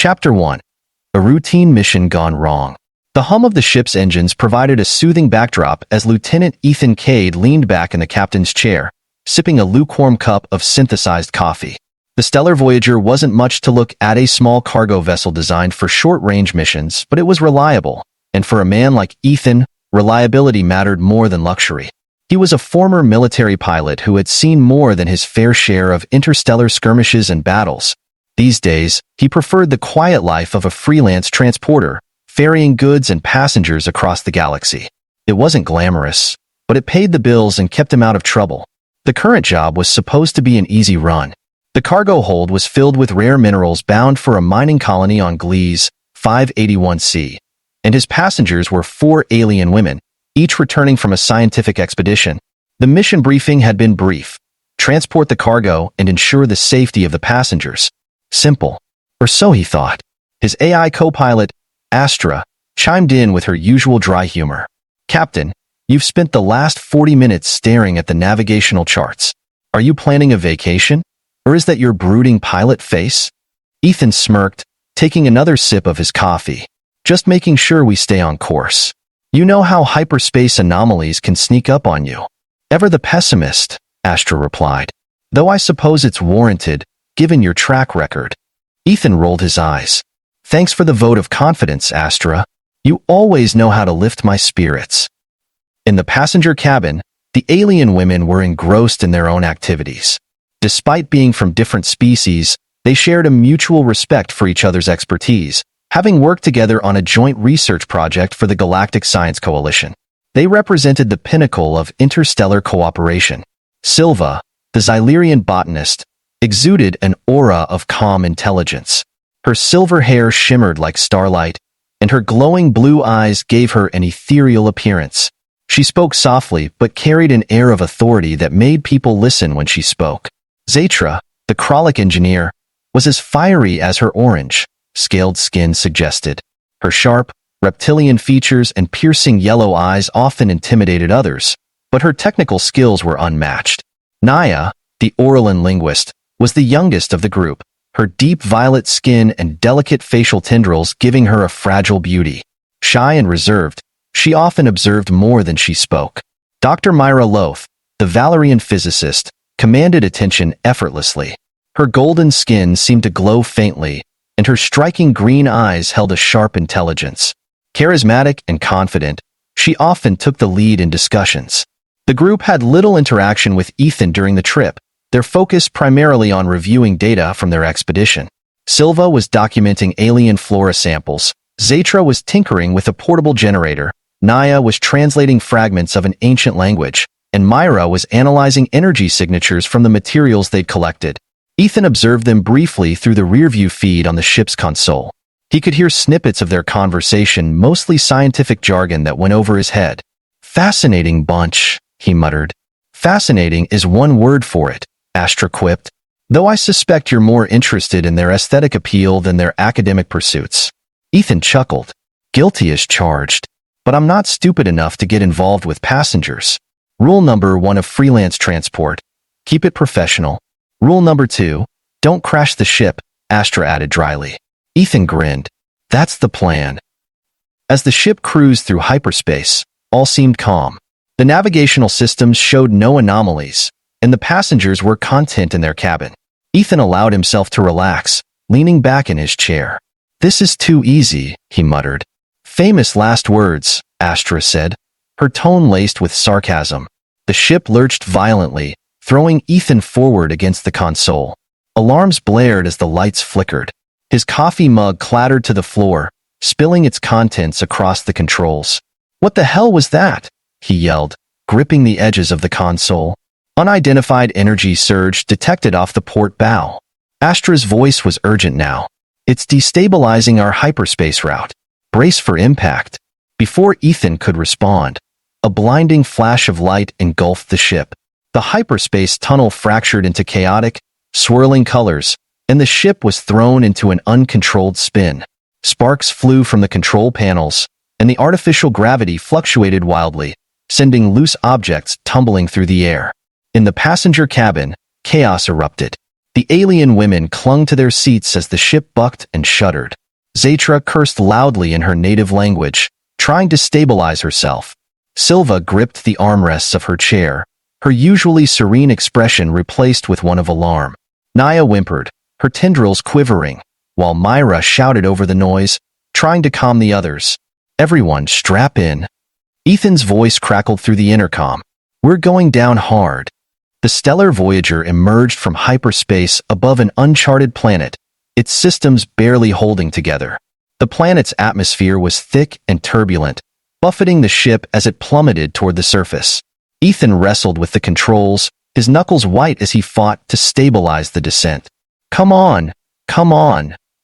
Chapter 1. A routine mission gone wrong. The hum of the ship's engines provided a soothing backdrop as Lieutenant Ethan Cade leaned back in the captain's chair, sipping a lukewarm cup of synthesized coffee. The Stellar Voyager wasn't much to look at, a small cargo vessel designed for short-range missions, but it was reliable, and for a man like Ethan, reliability mattered more than luxury. He was a former military pilot who had seen more than his fair share of interstellar skirmishes and battles. These days, he preferred the quiet life of a freelance transporter, ferrying goods and passengers across the galaxy. It wasn't glamorous, but it paid the bills and kept him out of trouble. The current job was supposed to be an easy run. The cargo hold was filled with rare minerals bound for a mining colony on Gliese 581c, and his passengers were 4 alien women, each returning from a scientific expedition. The mission briefing had been brief: transport the cargo and ensure the safety of the passengers. Simple. Or so he thought. His AI co-pilot, Astra, chimed in with her usual dry humor. "Captain, you've spent the last 40 minutes staring at the navigational charts. Are you planning a vacation? Or is that your brooding pilot face?" Ethan smirked, taking another sip of his coffee. "Just making sure we stay on course. You know how hyperspace anomalies can sneak up on you." "Ever the pessimist," Astra replied. "Though I suppose it's warranted, given your track record." Ethan rolled his eyes. "Thanks for the vote of confidence, Astra. You always know how to lift my spirits." In the passenger cabin, the alien women were engrossed in their own activities. Despite being from different species, they shared a mutual respect for each other's expertise, having worked together on a joint research project for the Galactic Science Coalition. They represented the pinnacle of interstellar cooperation. Silva, the Xylerian botanist, exuded an aura of calm intelligence. Her silver hair shimmered like starlight, and her glowing blue eyes gave her an ethereal appearance. She spoke softly but carried an air of authority that made people listen when she spoke. Zatra, the Kralik engineer, was as fiery as her orange, scaled skin suggested. Her sharp, reptilian features and piercing yellow eyes often intimidated others, but her technical skills were unmatched. Naya, the Orlan linguist, was the youngest of the group, her deep violet skin and delicate facial tendrils giving her a fragile beauty. Shy and reserved, she often observed more than she spoke. Dr. Myra Loth, the Valerian physicist, commanded attention effortlessly. Her golden skin seemed to glow faintly, and her striking green eyes held a sharp intelligence. Charismatic and confident, she often took the lead in discussions. The group had little interaction with Ethan during the trip, their focus primarily on reviewing data from their expedition. Silva was documenting alien flora samples, Zatra was tinkering with a portable generator, Naya was translating fragments of an ancient language, and Myra was analyzing energy signatures from the materials they'd collected. Ethan observed them briefly through the rearview feed on the ship's console. He could hear snippets of their conversation, mostly scientific jargon that went over his head. "Fascinating bunch," he muttered. "Fascinating is one word for it," Astra quipped, "though I suspect you're more interested in their aesthetic appeal than their academic pursuits." Ethan chuckled. "Guilty as charged. But I'm not stupid enough to get involved with passengers. Rule number 1 of freelance transport: keep it professional. Rule number 2, don't crash the ship," Astra added dryly. Ethan grinned. "That's the plan." As the ship cruised through hyperspace, all seemed calm. The navigational systems showed no anomalies, and the passengers were content in their cabin. Ethan allowed himself to relax, leaning back in his chair. "This is too easy," he muttered. "Famous last words," Astra said, her tone laced with sarcasm. The ship lurched violently, throwing Ethan forward against the console. Alarms blared as the lights flickered. His coffee mug clattered to the floor, spilling its contents across the controls. "What the hell was that?" he yelled, gripping the edges of the console. Unidentified energy surge detected off the port bow. Astra's voice was urgent now. "It's destabilizing our hyperspace route. Brace for impact." Before Ethan could respond, a blinding flash of light engulfed the ship. The hyperspace tunnel fractured into chaotic, swirling colors, and the ship was thrown into an uncontrolled spin. Sparks flew from the control panels, and the artificial gravity fluctuated wildly, sending loose objects tumbling through the air. In the passenger cabin, chaos erupted. The alien women clung to their seats as the ship bucked and shuddered. Zatra cursed loudly in her native language, trying to stabilize herself. Silva gripped the armrests of her chair, her usually serene expression replaced with one of alarm. Naya whimpered, her tendrils quivering, while Myra shouted over the noise, trying to calm the others. "Everyone, strap in." Ethan's voice crackled through the intercom. "We're going down hard." The stellar Voyager emerged from hyperspace above an uncharted planet, its systems barely holding together. The planet's atmosphere was thick and turbulent, buffeting the ship as it plummeted toward the surface. Ethan wrestled with the controls, his knuckles white as he fought to stabilize the descent. Come on,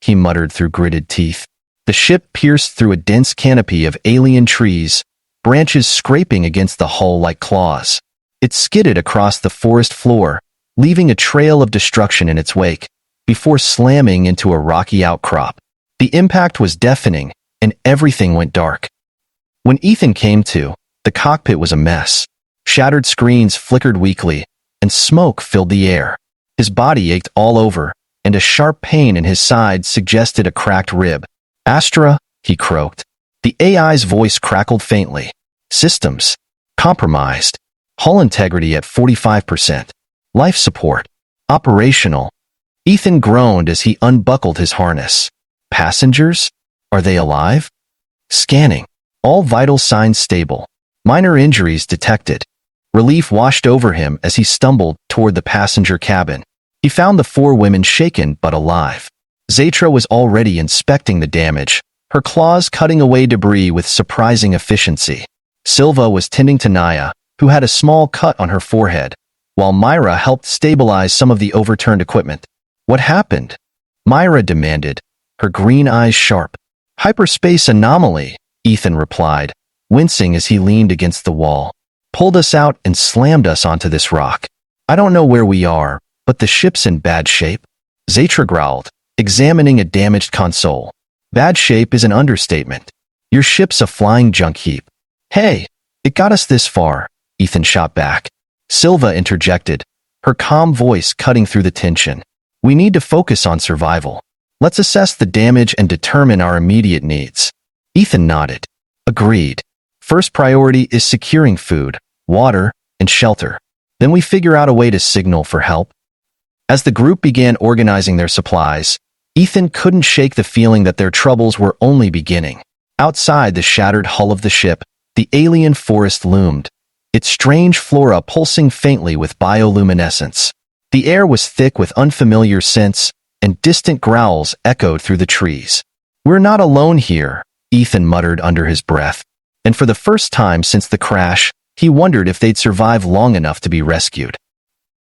he muttered through gritted teeth. The ship pierced through a dense canopy of alien trees, branches scraping against the hull like claws. It skidded across the forest floor, leaving a trail of destruction in its wake, before slamming into a rocky outcrop. The impact was deafening, and everything went dark. When Ethan came to, the cockpit was a mess. Shattered screens flickered weakly, and smoke filled the air. His body ached all over, and a sharp pain in his side suggested a cracked rib. "Astra," he croaked. The AI's voice crackled faintly. "Systems. Compromised. Hull integrity at 45%. Life support. Operational." Ethan groaned as he unbuckled his harness. "Passengers? Are they alive?" Scanning. All vital signs stable. Minor injuries detected. Relief washed over him as he stumbled toward the passenger cabin. He found the 4 women shaken but alive. Zatra was already inspecting the damage, her claws cutting away debris with surprising efficiency. Silva was tending to Naya, who had a small cut on her forehead, while Myra helped stabilize some of the overturned equipment. "What happened?" Myra demanded, her green eyes sharp. "Hyperspace anomaly," Ethan replied, wincing as he leaned against the wall. "Pulled us out and slammed us onto this rock. I don't know where we are, but the ship's in bad shape." Zatra growled, examining a damaged console. "Bad shape is an understatement. Your ship's a flying junk heap." "Hey, it got us this far," Ethan shot back. Silva interjected, her calm voice cutting through the tension. "We need to focus on survival. Let's assess the damage and determine our immediate needs." Ethan nodded. "Agreed. First priority is securing food, water, and shelter. Then we figure out a way to signal for help." As the group began organizing their supplies, Ethan couldn't shake the feeling that their troubles were only beginning. Outside the shattered hull of the ship, the alien forest loomed, its strange flora pulsing faintly with bioluminescence. The air was thick with unfamiliar scents, and distant growls echoed through the trees. "We're not alone here," Ethan muttered under his breath. And for the first time since the crash, he wondered if they'd survive long enough to be rescued.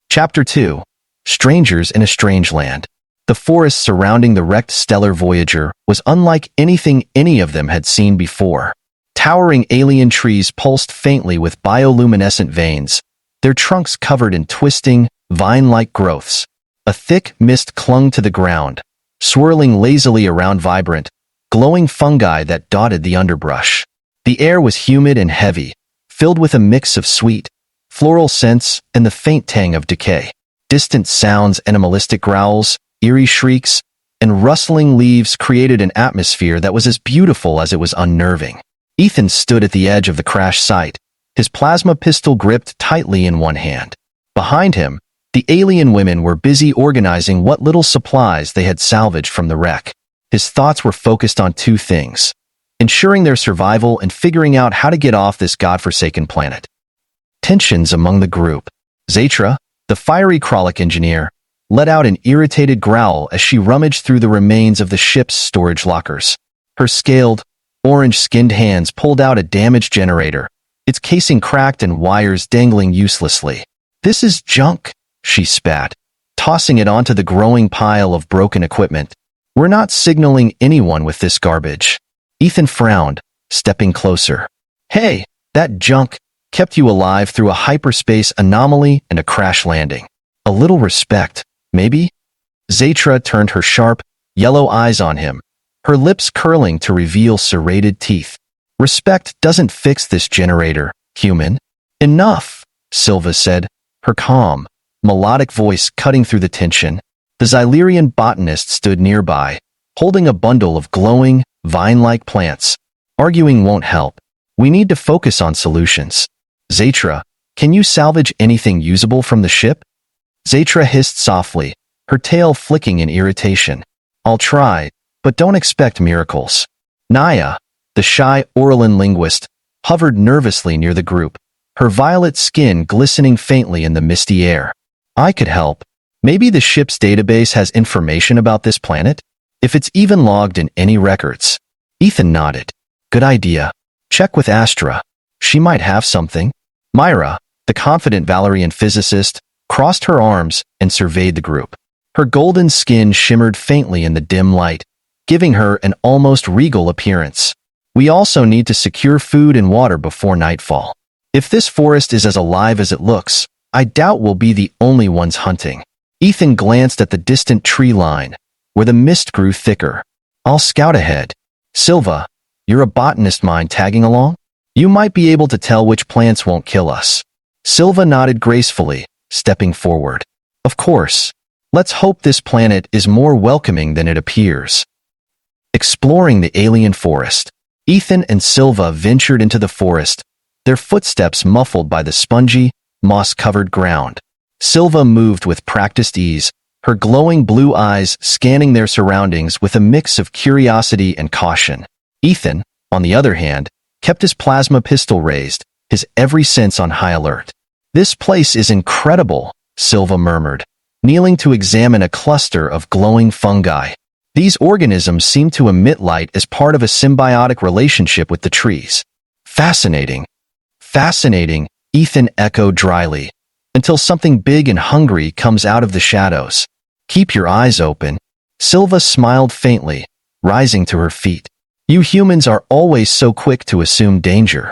Chapter 2. Strangers in a Strange Land. The forest surrounding the wrecked stellar Voyager was unlike anything any of them had seen before. Towering alien trees pulsed faintly with bioluminescent veins, their trunks covered in twisting, vine-like growths. A thick mist clung to the ground, swirling lazily around vibrant, glowing fungi that dotted the underbrush. The air was humid and heavy, filled with a mix of sweet, floral scents and the faint tang of decay. Distant sounds, animalistic growls, eerie shrieks, and rustling leaves created an atmosphere that was as beautiful as it was unnerving. Ethan stood at the edge of the crash site, his plasma pistol gripped tightly in one hand. Behind him, the alien women were busy organizing what little supplies they had salvaged from the wreck. His thoughts were focused on 2 things: ensuring their survival and figuring out how to get off this godforsaken planet. Tensions among the group. Zatra, the fiery Kralik engineer, let out an irritated growl as she rummaged through the remains of the ship's storage lockers. Her scaled, orange-skinned hands pulled out a damaged generator, its casing cracked and wires dangling uselessly. "This is junk," she spat, tossing it onto the growing pile of broken equipment. "We're not signaling anyone with this garbage." Ethan frowned, stepping closer. "Hey, that junk kept you alive through a hyperspace anomaly and a crash landing. A little respect, maybe?" Zatra turned her sharp, yellow eyes on him, her lips curling to reveal serrated teeth. "Respect doesn't fix this generator, human." "Enough," Silva said, her calm, melodic voice cutting through the tension. The Xylerian botanist stood nearby, holding a bundle of glowing, vine-like plants. Arguing won't help. We need to focus on solutions. Zatra, can you salvage anything usable from the ship? Zatra hissed softly, her tail flicking in irritation. I'll try, but don't expect miracles. Naya, the shy Orlan linguist, hovered nervously near the group, her violet skin glistening faintly in the misty air. I could help. Maybe the ship's database has information about this planet? If it's even logged in any records. Ethan nodded. Good idea. Check with Astra. She might have something. Myra, the confident Valerian physicist, crossed her arms and surveyed the group. Her golden skin shimmered faintly in the dim light, giving her an almost regal appearance. We also need to secure food and water before nightfall. If this forest is as alive as it looks, I doubt we'll be the only ones hunting. Ethan glanced at the distant tree line, where the mist grew thicker. I'll scout ahead. Silva, you're a botanist, mind tagging along? You might be able to tell which plants won't kill us. Silva nodded gracefully, stepping forward. Of course. Let's hope this planet is more welcoming than it appears. Exploring the alien forest, Ethan and Silva ventured into the forest, their footsteps muffled by the spongy, moss-covered ground. Silva moved with practiced ease, her glowing blue eyes scanning their surroundings with a mix of curiosity and caution. Ethan, on the other hand, kept his plasma pistol raised, his every sense on high alert. This place is incredible, Silva murmured, kneeling to examine a cluster of glowing fungi. These organisms seem to emit light as part of a symbiotic relationship with the trees. Fascinating. Fascinating, Ethan echoed dryly, until something big and hungry comes out of the shadows. Keep your eyes open. Silva smiled faintly, rising to her feet. You humans are always so quick to assume danger.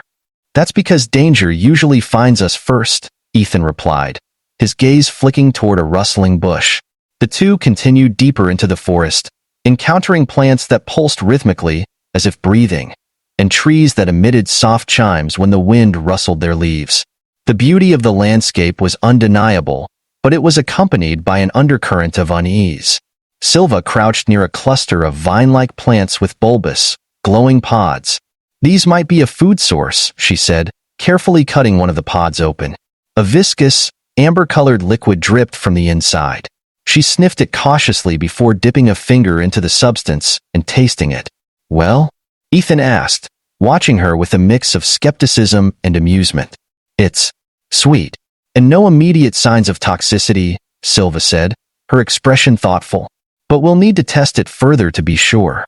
That's because danger usually finds us first, Ethan replied, his gaze flicking toward a rustling bush. The two continued deeper into the forest, encountering plants that pulsed rhythmically, as if breathing, and trees that emitted soft chimes when the wind rustled their leaves. The beauty of the landscape was undeniable, but it was accompanied by an undercurrent of unease. Silva crouched near a cluster of vine-like plants with bulbous, glowing pods. These might be a food source, she said, carefully cutting one of the pods open. A viscous, amber-colored liquid dripped from the inside. She sniffed it cautiously before dipping a finger into the substance and tasting it. Well? Ethan asked, watching her with a mix of skepticism and amusement. It's sweet. And no immediate signs of toxicity, Silva said, her expression thoughtful. But we'll need to test it further to be sure.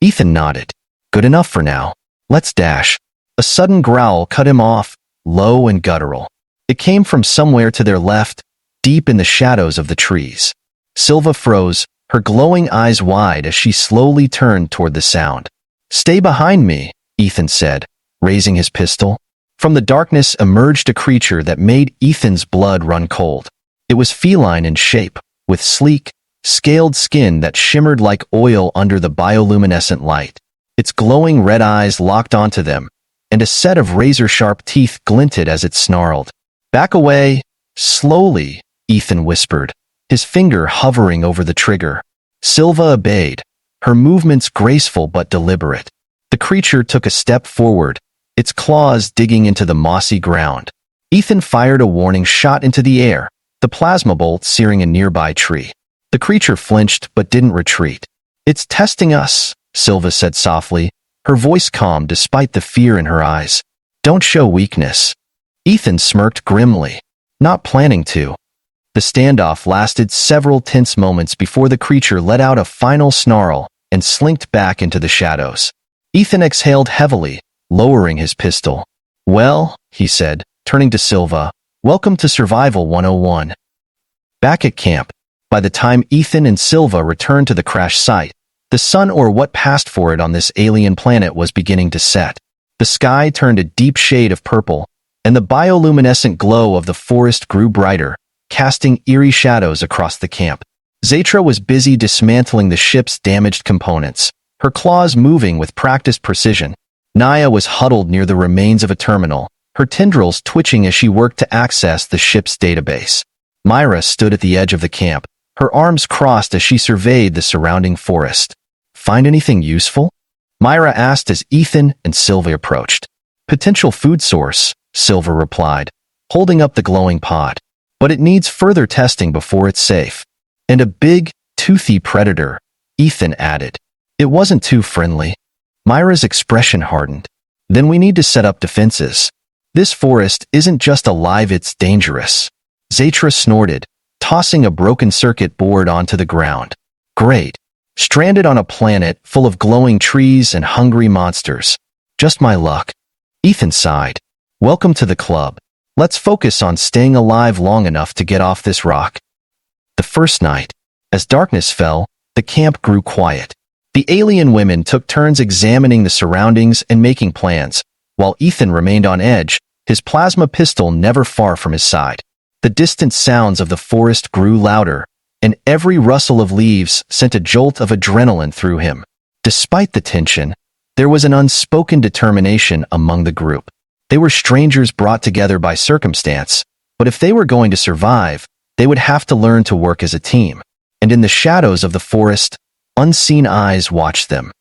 Ethan nodded. Good enough for now. Let's dash. A sudden growl cut him off, low and guttural. It came from somewhere to their left, deep in the shadows of the trees. Silva froze, her glowing eyes wide as she slowly turned toward the sound. Stay behind me, Ethan said, raising his pistol. From the darkness emerged a creature that made Ethan's blood run cold. It was feline in shape, with sleek, scaled skin that shimmered like oil under the bioluminescent light. Its glowing red eyes locked onto them, and a set of razor-sharp teeth glinted as it snarled. Back away, slowly, Ethan whispered, his finger hovering over the trigger. Silva obeyed, her movements graceful but deliberate. The creature took a step forward, its claws digging into the mossy ground. Ethan fired a warning shot into the air, the plasma bolt searing a nearby tree. The creature flinched but didn't retreat. It's testing us, Silva said softly, her voice calm despite the fear in her eyes. Don't show weakness. Ethan smirked grimly, not planning to. The standoff lasted several tense moments before the creature let out a final snarl and slinked back into the shadows. Ethan exhaled heavily, lowering his pistol. Well, he said, turning to Silva, welcome to Survival 101. Back at camp, by the time Ethan and Silva returned to the crash site, the sun or what passed for it on this alien planet was beginning to set. The sky turned a deep shade of purple, and the bioluminescent glow of the forest grew brighter, casting eerie shadows across the camp. Zatra was busy dismantling the ship's damaged components, her claws moving with practiced precision. Naya was huddled near the remains of a terminal, her tendrils twitching as she worked to access the ship's database. Myra stood at the edge of the camp, Her arms crossed as she surveyed the surrounding forest. "Find anything useful?" Myra asked as Ethan and Silva approached. "Potential food source," Silva replied, holding up the glowing pod. "But it needs further testing before it's safe." "And a big, toothy predator," Ethan added. It wasn't too friendly. Myra's expression hardened. "Then we need to set up defenses. This forest isn't just alive, it's dangerous." Zatra snorted, tossing a broken circuit board onto the ground. "Great. Stranded on a planet full of glowing trees and hungry monsters. Just my luck." Ethan sighed. "Welcome to the club. Let's focus on staying alive long enough to get off this rock." The first night, as darkness fell, the camp grew quiet. The alien women took turns examining the surroundings and making plans, while Ethan remained on edge, his plasma pistol never far from his side. The distant sounds of the forest grew louder, and every rustle of leaves sent a jolt of adrenaline through him. Despite the tension, there was an unspoken determination among the group. They were strangers brought together by circumstance, but if they were going to survive, they would have to learn to work as a team. And in the shadows of the forest, unseen eyes watched them.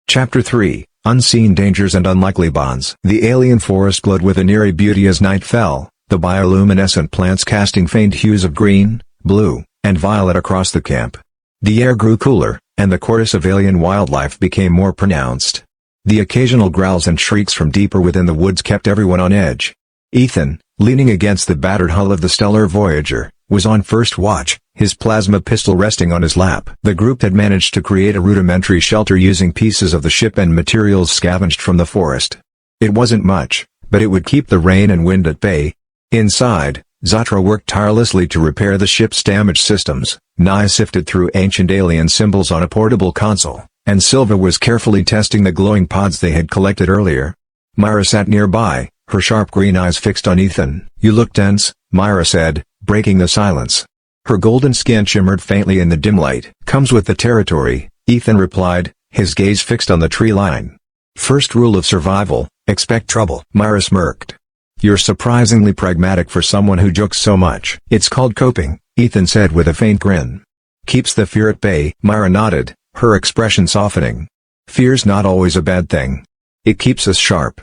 Chapter 3: Unseen Dangers and Unlikely Bonds. The alien forest glowed with an eerie beauty as night fell, the bioluminescent plants casting faint hues of green, blue, and violet across the camp. The air grew cooler, and the chorus of alien wildlife became more pronounced. The occasional growls and shrieks from deeper within the woods kept everyone on edge. Ethan, leaning against the battered hull of the Stellar Voyager, was on first watch, his plasma pistol resting on his lap. The group had managed to create a rudimentary shelter using pieces of the ship and materials scavenged from the forest. It wasn't much, but it would keep the rain and wind at bay. Inside, Zatra worked tirelessly to repair the ship's damaged systems. Nia sifted through ancient alien symbols on a portable console, and Silva was carefully testing the glowing pods they had collected earlier. Myra sat nearby, her sharp green eyes fixed on Ethan. "You look tense," Myra said, breaking the silence. Her golden skin shimmered faintly in the dim light. "Comes with the territory," Ethan replied, his gaze fixed on the tree line. "First rule of survival, expect trouble." Myra smirked. "You're surprisingly pragmatic for someone who jokes so much." "It's called coping," Ethan said with a faint grin. "Keeps the fear at bay." Myra nodded, her expression softening. "Fear's not always a bad thing. It keeps us sharp.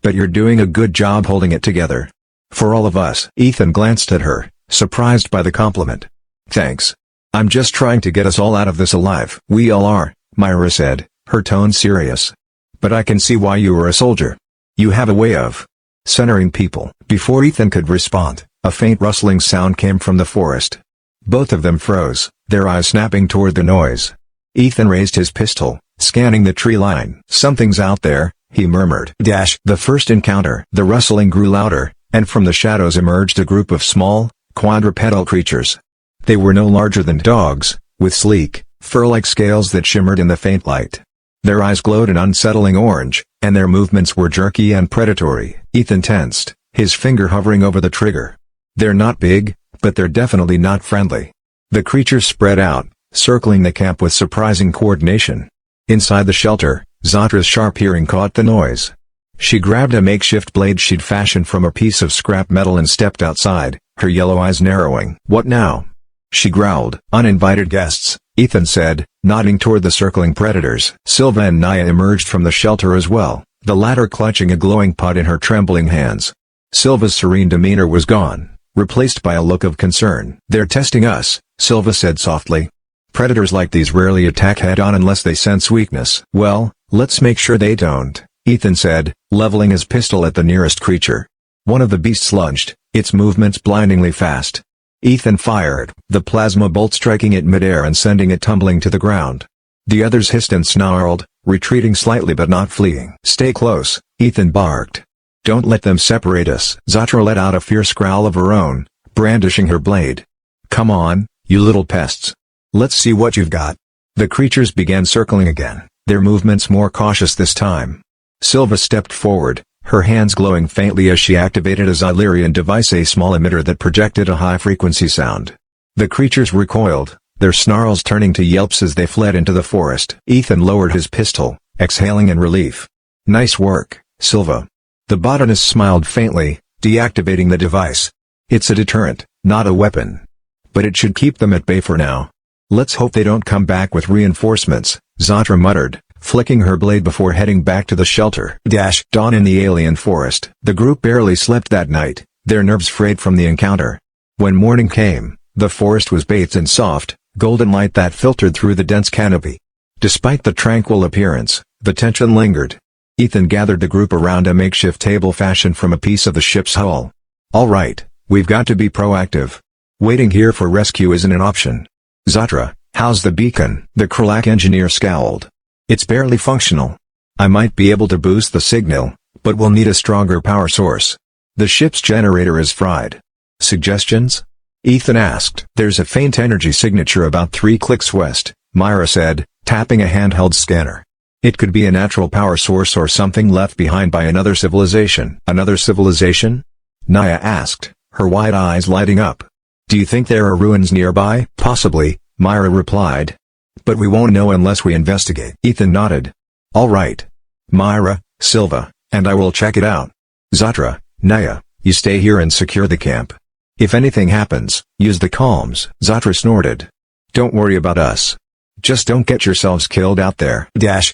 But you're doing a good job holding it together. For all of us." Ethan glanced at her, surprised by the compliment. "Thanks. I'm just trying to get us all out of this alive." "We all are," Myra said, her tone serious. "But I can see why you were a soldier. You have a way of centering people." Before Ethan could respond, a faint rustling sound came from the forest. Both of them froze, their eyes snapping toward the noise. Ethan raised his pistol, scanning the tree line. "Something's out there," he murmured. The first encounter. The rustling grew louder, and from the shadows emerged a group of small, quadrupedal creatures. They were no larger than dogs, with sleek, fur-like scales that shimmered in the faint light. Their eyes glowed an unsettling orange, and their movements were jerky and predatory. Ethan tensed, his finger hovering over the trigger. "They're not big, but they're definitely not friendly." The creatures spread out, circling the camp with surprising coordination. Inside the shelter, Zatra's sharp hearing caught the noise. She grabbed a makeshift blade she'd fashioned from a piece of scrap metal and stepped outside, her yellow eyes narrowing. "What now?" she growled. "Uninvited guests," Ethan said, nodding toward the circling predators. Silva and Nia emerged from the shelter as well, the latter clutching a glowing pod in her trembling hands. Silva's serene demeanor was gone, replaced by a look of concern. "They're testing us," Silva said softly. "Predators like these rarely attack head-on unless they sense weakness." "Well, let's make sure they don't," Ethan said, leveling his pistol at the nearest creature. One of the beasts lunged, its movements blindingly fast. Ethan fired, the plasma bolt striking it midair and sending it tumbling to the ground. The others hissed and snarled, retreating slightly but not fleeing. "Stay close," Ethan barked. "Don't let them separate us." Zatra let out a fierce growl of her own, brandishing her blade. "Come on, you little pests. Let's see what you've got." The creatures began circling again, their movements more cautious this time. Silva stepped forward, her hands glowing faintly as she activated a Xylerian device, a small emitter that projected a high-frequency sound. The creatures recoiled, their snarls turning to yelps as they fled into the forest. Ethan lowered his pistol, exhaling in relief. "Nice work, Silva." The botanist smiled faintly, deactivating the device. "It's a deterrent, not a weapon. But it should keep them at bay for now." Let's hope they don't come back with reinforcements, Zatra muttered, flicking her blade before heading back to the shelter. Dawn in the alien forest. The group barely slept that night, their nerves frayed from the encounter. When morning came, the forest was bathed in soft, golden light that filtered through the dense canopy. Despite the tranquil appearance, the tension lingered. Ethan gathered the group around a makeshift table fashioned from a piece of the ship's hull. "All right, we've got to be proactive. Waiting here for rescue isn't an option. Zatra, how's the beacon?" The Kralak engineer scowled. "It's barely functional. I might be able to boost the signal, but we'll need a stronger power source. The ship's generator is fried." "Suggestions?" Ethan asked. "There's a faint energy signature about 3 clicks west," Myra said, tapping a handheld scanner. "It could be a natural power source or something left behind by another civilization." "Another civilization?" Naya asked, her wide eyes lighting up. "Do you think there are ruins nearby?" "Possibly," Myra replied. "But we won't know unless we investigate." Ethan nodded. "All right. Myra, Silva, and I will check it out. Zatra, Naya, you stay here and secure the camp. If anything happens, use the comms." Zatra snorted. "Don't worry about us. Just don't get yourselves killed out there."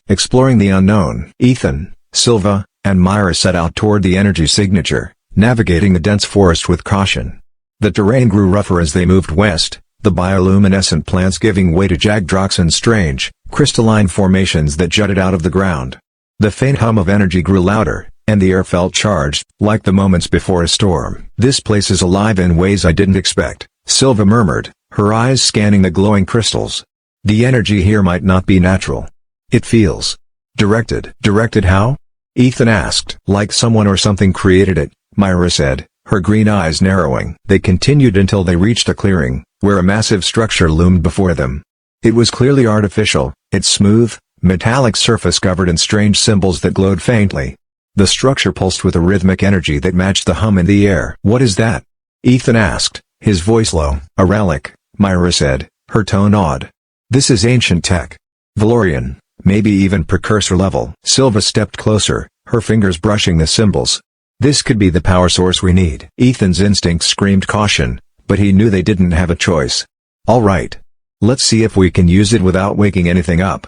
Exploring the unknown. Ethan, Silva, and Myra set out toward the energy signature, navigating the dense forest with caution. The terrain grew rougher as they moved west, the bioluminescent plants giving way to jagged rocks and strange, crystalline formations that jutted out of the ground. The faint hum of energy grew louder, and the air felt charged, like the moments before a storm. "This place is alive in ways I didn't expect," Silva murmured, her eyes scanning the glowing crystals. "The energy here might not be natural. It feels directed." "Directed how?" Ethan asked. "Like someone or something created it," Myra said, her green eyes narrowing. They continued until they reached a clearing, where a massive structure loomed before them. It was clearly artificial, its smooth, metallic surface covered in strange symbols that glowed faintly. The structure pulsed with a rhythmic energy that matched the hum in the air. "What is that?" Ethan asked, his voice low. "A relic," Myra said, her tone odd. "This is ancient tech. Valorian, maybe even precursor level." Silva stepped closer, her fingers brushing the symbols. "This could be the power source we need." Ethan's instincts screamed caution, but he knew they didn't have a choice. "All right. Let's see if we can use it without waking anything up."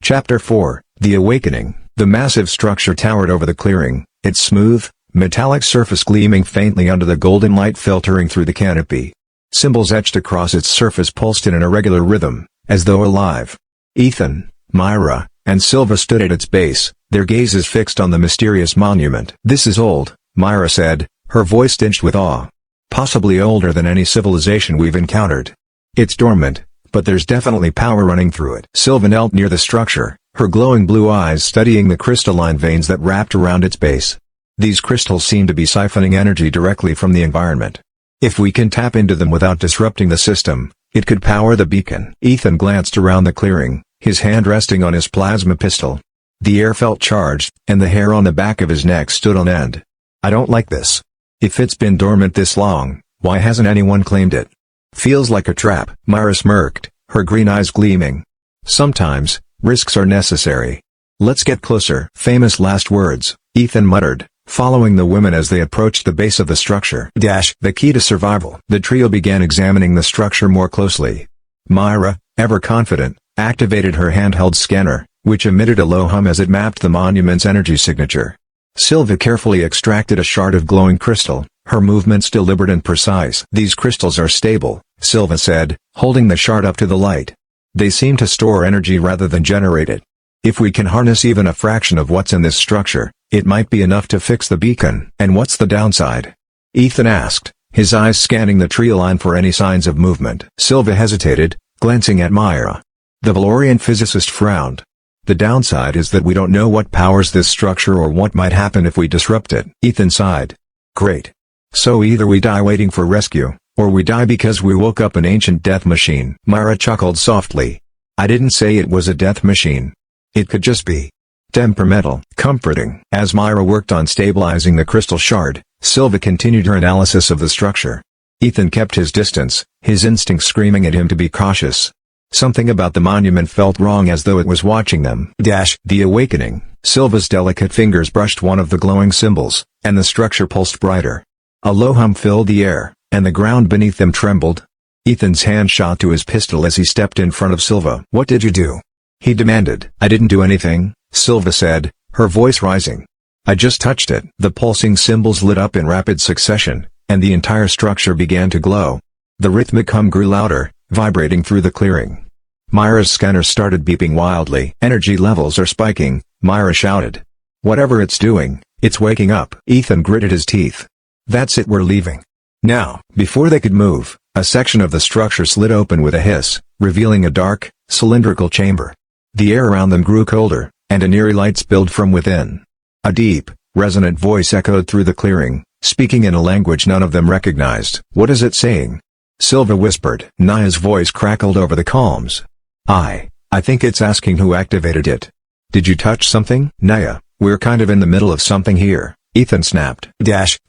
Chapter 4, The Awakening. The massive structure towered over the clearing, its smooth, metallic surface gleaming faintly under the golden light filtering through the canopy. Symbols etched across its surface pulsed in an irregular rhythm, as though alive. Ethan, Myra, and Silva stood at its base, their gazes fixed on the mysterious monument. "This is old," Myra said, her voice tinged with awe. "Possibly older than any civilization we've encountered. It's dormant, but there's definitely power running through it." Silva knelt near the structure, her glowing blue eyes studying the crystalline veins that wrapped around its base. These crystals seem to be siphoning energy directly from the environment. If we can tap into them without disrupting the system, it could power the beacon. Ethan glanced around the clearing, his hand resting on his plasma pistol. The air felt charged, and the hair on the back of his neck stood on end. "I don't like this. If it's been dormant this long, why hasn't anyone claimed it? Feels like a trap." Myra smirked, her green eyes gleaming. "Sometimes, risks are necessary. Let's get closer." Famous last words, Ethan muttered, following the women as they approached the base of the structure. The key to survival. The trio began examining the structure more closely. Myra, ever confident, activated her handheld scanner, which emitted a low hum as it mapped the monument's energy signature. Silva carefully extracted a shard of glowing crystal, her movements deliberate and precise. "These crystals are stable," Silva said, holding the shard up to the light. "They seem to store energy rather than generate it. If we can harness even a fraction of what's in this structure, it might be enough to fix the beacon." "And what's the downside?" Ethan asked, his eyes scanning the tree line for any signs of movement. Silva hesitated, glancing at Myra. The Valorian physicist frowned. "The downside is that we don't know what powers this structure or what might happen if we disrupt it." Ethan sighed. "Great. So either we die waiting for rescue, or we die because we woke up an ancient death machine." Myra chuckled softly. "I didn't say it was a death machine. It could just be temperamental." Comforting. As Myra worked on stabilizing the crystal shard, Silva continued her analysis of the structure. Ethan kept his distance, his instincts screaming at him to be cautious. Something about the monument felt wrong, as though it was watching them. The Awakening. Silva's delicate fingers brushed one of the glowing symbols, and the structure pulsed brighter. A low hum filled the air, and the ground beneath them trembled. Ethan's hand shot to his pistol as he stepped in front of Silva. "What did you do?" he demanded. "I didn't do anything," Silva said, her voice rising. "I just touched it." The pulsing symbols lit up in rapid succession, and the entire structure began to glow. The rhythmic hum grew louder, vibrating through the clearing. Myra's scanner started beeping wildly. "Energy levels are spiking," Myra shouted. "Whatever it's doing, it's waking up." Ethan gritted his teeth. "That's it, we're leaving now." Before they could move, a section of the structure slid open with a hiss, revealing a dark, cylindrical chamber. The air around them grew colder, and an eerie light spilled from within. A deep, resonant voice echoed through the clearing, speaking in a language none of them recognized. "What is it saying?" Silva whispered. Naya's voice crackled over the calms. I think it's asking who activated it." "Did you touch something?" "Naya, we're kind of in the middle of something here," Ethan snapped.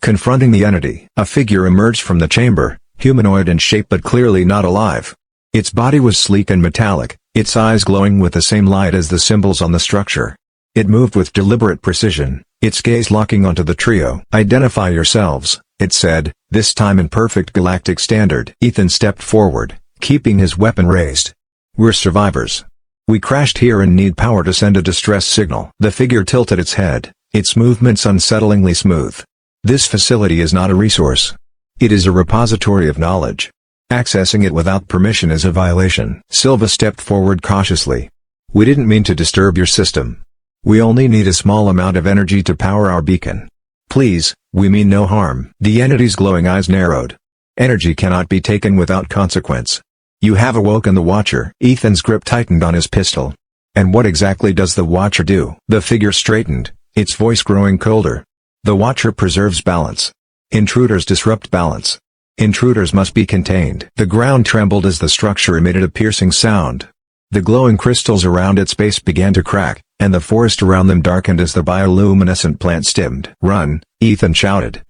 Confronting the entity, a figure emerged from the chamber, humanoid in shape but clearly not alive. Its body was sleek and metallic, its eyes glowing with the same light as the symbols on the structure. It moved with deliberate precision, its gaze locking onto the trio. "Identify yourselves," it said, this time in perfect galactic standard. Ethan stepped forward, keeping his weapon raised. "We're survivors. We crashed here and need power to send a distress signal." The figure tilted its head, its movements unsettlingly smooth. "This facility is not a resource. It is a repository of knowledge. Accessing it without permission is a violation." Silva stepped forward cautiously. "We didn't mean to disturb your system. We only need a small amount of energy to power our beacon. Please, we mean no harm." The entity's glowing eyes narrowed. "Energy cannot be taken without consequence. You have awoken the Watcher." Ethan's grip tightened on his pistol. "And what exactly does the Watcher do?" The figure straightened, its voice growing colder. "The Watcher preserves balance. Intruders disrupt balance. Intruders must be contained." The ground trembled as the structure emitted a piercing sound. The glowing crystals around its base began to crack, and the forest around them darkened as the bioluminescent plants dimmed. "Run," Ethan shouted.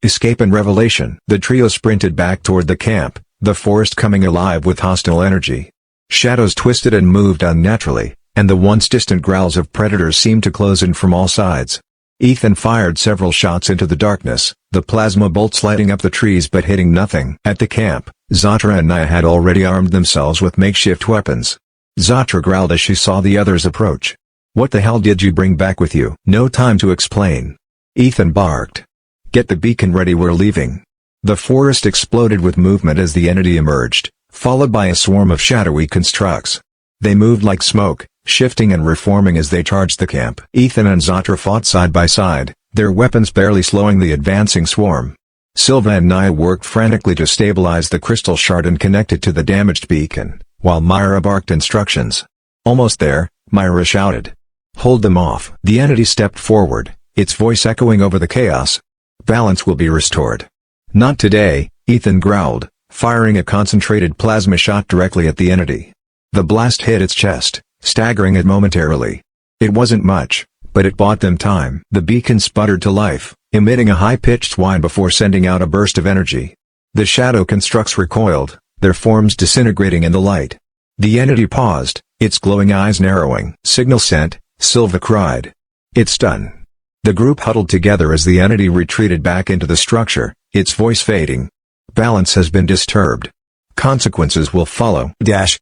Escape and revelation. The trio sprinted back toward the camp, the forest coming alive with hostile energy. Shadows twisted and moved unnaturally, and the once distant growls of predators seemed to close in from all sides. Ethan fired several shots into the darkness, the plasma bolts lighting up the trees but hitting nothing. At the camp, Zatra and Naya had already armed themselves with makeshift weapons. Zatra growled as she saw the others approach. "What the hell did you bring back with you?" "No time to explain," Ethan barked. "Get the beacon ready, we're leaving." The forest exploded with movement as the entity emerged, followed by a swarm of shadowy constructs. They moved like smoke, shifting and reforming as they charged the camp. Ethan and Zatra fought side by side, their weapons barely slowing the advancing swarm. Silva and Naya worked frantically to stabilize the crystal shard and connect it to the damaged beacon, while Myra barked instructions. "Almost there," Myra shouted. "Hold them off." The entity stepped forward, its voice echoing over the chaos. "Balance will be restored." "Not today," Ethan growled, firing a concentrated plasma shot directly at the entity. The blast hit its chest, staggering it momentarily. It wasn't much, but it bought them time. The beacon sputtered to life, emitting a high-pitched whine before sending out a burst of energy. The shadow constructs recoiled, their forms disintegrating in the light. The entity paused, its glowing eyes narrowing. "Signal sent," Silva cried. "It's done." The group huddled together as the entity retreated back into the structure, its voice fading. "Balance has been disturbed. Consequences will follow."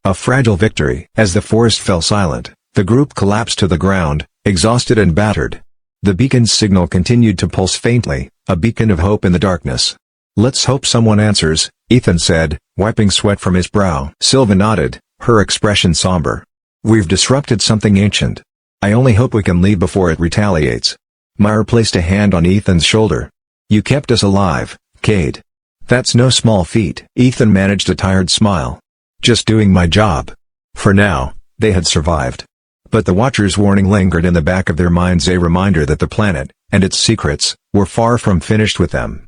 A fragile victory. As the forest fell silent, the group collapsed to the ground, exhausted and battered. The beacon's signal continued to pulse faintly, a beacon of hope in the darkness. "Let's hope someone answers," Ethan said, wiping sweat from his brow. Silva nodded, her expression somber. "We've disrupted something ancient. I only hope we can leave before it retaliates." Myra placed a hand on Ethan's shoulder. "You kept us alive, Cade. That's no small feat." Ethan managed a tired smile. "Just doing my job." For now, they had survived. But the Watcher's warning lingered in the back of their minds, a reminder that the planet, and its secrets, were far from finished with them.